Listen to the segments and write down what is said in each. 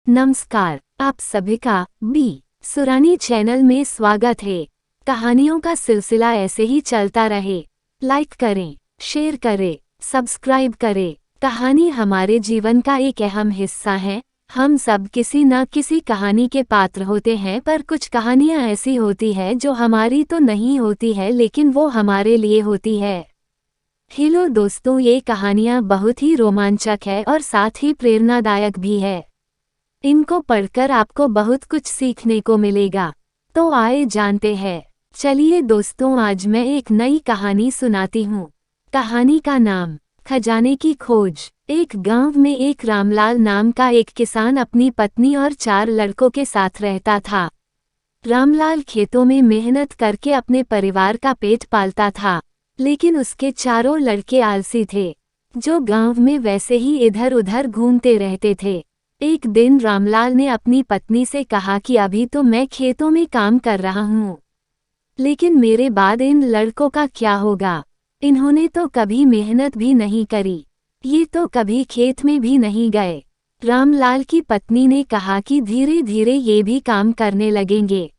नमस्कार, आप सभी का बी सुरानी चैनल में स्वागत है। कहानियों का सिलसिला ऐसे ही चलता रहे। लाइक करें, शेयर करें, सब्सक्राइब करें। कहानी हमारे जीवन का एक अहम हिस्सा है। हम सब किसी न किसी कहानी के पात्र होते हैं, पर कुछ कहानियां ऐसी होती है जो हमारी तो नहीं होती है, लेकिन वो हमारे लिए होती है। हेलो दोस्तों, ये कहानियां बहुत ही रोमांचक है और साथ ही प्रेरणादायक भी है। इनको पढ़कर आपको बहुत कुछ सीखने को मिलेगा। तो आइए जानते हैं। चलिए दोस्तों, आज मैं एक नई कहानी सुनाती हूँ। कहानी का नाम खजाने की खोज। एक गांव में एक रामलाल नाम का एक किसान अपनी पत्नी और 4 लड़कों के साथ रहता था। रामलाल खेतों में मेहनत करके अपने परिवार का पेट पालता था, लेकिन उसके चारों लड़के आलसी थे, जो गांव में वैसे ही इधर उधर घूमते रहते थे। एक दिन रामलाल ने अपनी पत्नी से कहा कि अभी तो मैं खेतों में काम कर रहा हूँ, लेकिन मेरे बाद इन लड़कों का क्या होगा? इन्होंने तो कभी मेहनत भी नहीं करी, ये तो कभी खेत में भी नहीं गए। रामलाल की पत्नी ने कहा कि धीरे धीरे ये भी काम करने लगेंगे।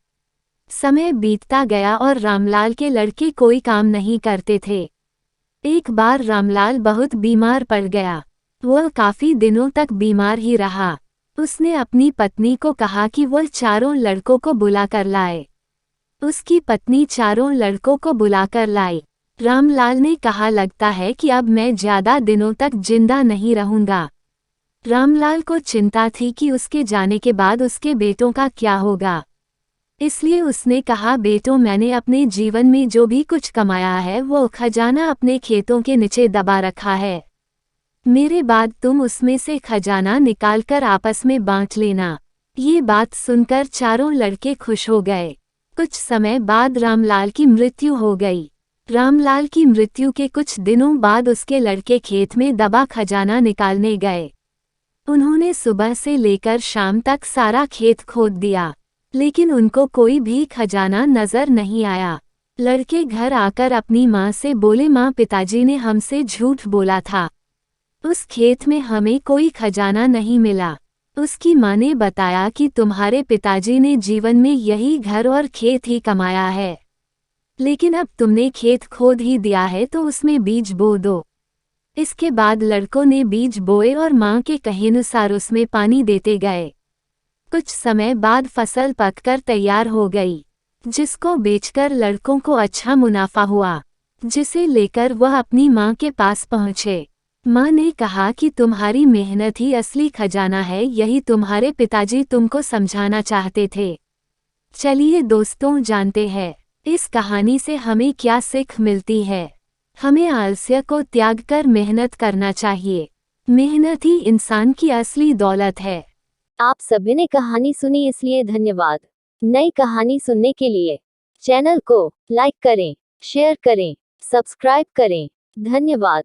समय बीतता गया और रामलाल के लड़के कोई काम नहीं करते थे। एक बार रामलाल बहुत बीमार पड़ गया। वह काफी दिनों तक बीमार ही रहा। उसने अपनी पत्नी को कहा कि वह चारों लड़कों को बुलाकर लाए। उसकी पत्नी चारों लड़कों को बुलाकर लाई। रामलाल ने कहा, लगता है कि अब मैं ज्यादा दिनों तक जिंदा नहीं रहूंगा। रामलाल को चिंता थी कि उसके जाने के बाद उसके बेटों का क्या होगा। इसलिए उसने कहा, बेटों, मैंने अपने जीवन में जो भी कुछ कमाया है वो खजाना अपने खेतों के नीचे दबा रखा है। मेरे बाद तुम उसमें से खजाना निकालकर आपस में बांट लेना। ये बात सुनकर चारों लड़के खुश हो गए। कुछ समय बाद रामलाल की मृत्यु हो गई। रामलाल की मृत्यु के कुछ दिनों बाद उसके लड़के खेत में दबा खजाना निकालने गए। उन्होंने सुबह से लेकर शाम तक सारा खेत खोद दिया, लेकिन उनको कोई भी खजाना नजर नहीं आया। लड़के घर आकर अपनी माँ से बोले, माँ, पिताजी ने हमसे झूठ बोला था, उस खेत में हमें कोई खजाना नहीं मिला। उसकी माँ ने बताया कि तुम्हारे पिताजी ने जीवन में यही घर और खेत ही कमाया है, लेकिन अब तुमने खेत खोद ही दिया है तो उसमें बीज बो दो। इसके बाद लड़कों ने बीज बोए और माँ के कहेनुसार उसमें पानी देते गए। कुछ समय बाद फसल पककर तैयार हो गई, जिसको बेचकर लड़कों को अच्छा मुनाफा हुआ, जिसे लेकर वह अपनी माँ के पास पहुँचे। माँ ने कहा कि तुम्हारी मेहनत ही असली खजाना है, यही तुम्हारे पिताजी तुमको समझाना चाहते थे। चलिए दोस्तों, जानते हैं इस कहानी से हमें क्या सीख मिलती है। हमें आलस्य को त्याग कर मेहनत करना चाहिए। मेहनत ही इंसान की असली दौलत है। आप सभी ने कहानी सुनी, इसलिए धन्यवाद। नई कहानी सुनने के लिए चैनल को लाइक करें, शेयर करें, सब्सक्राइब करें। धन्यवाद।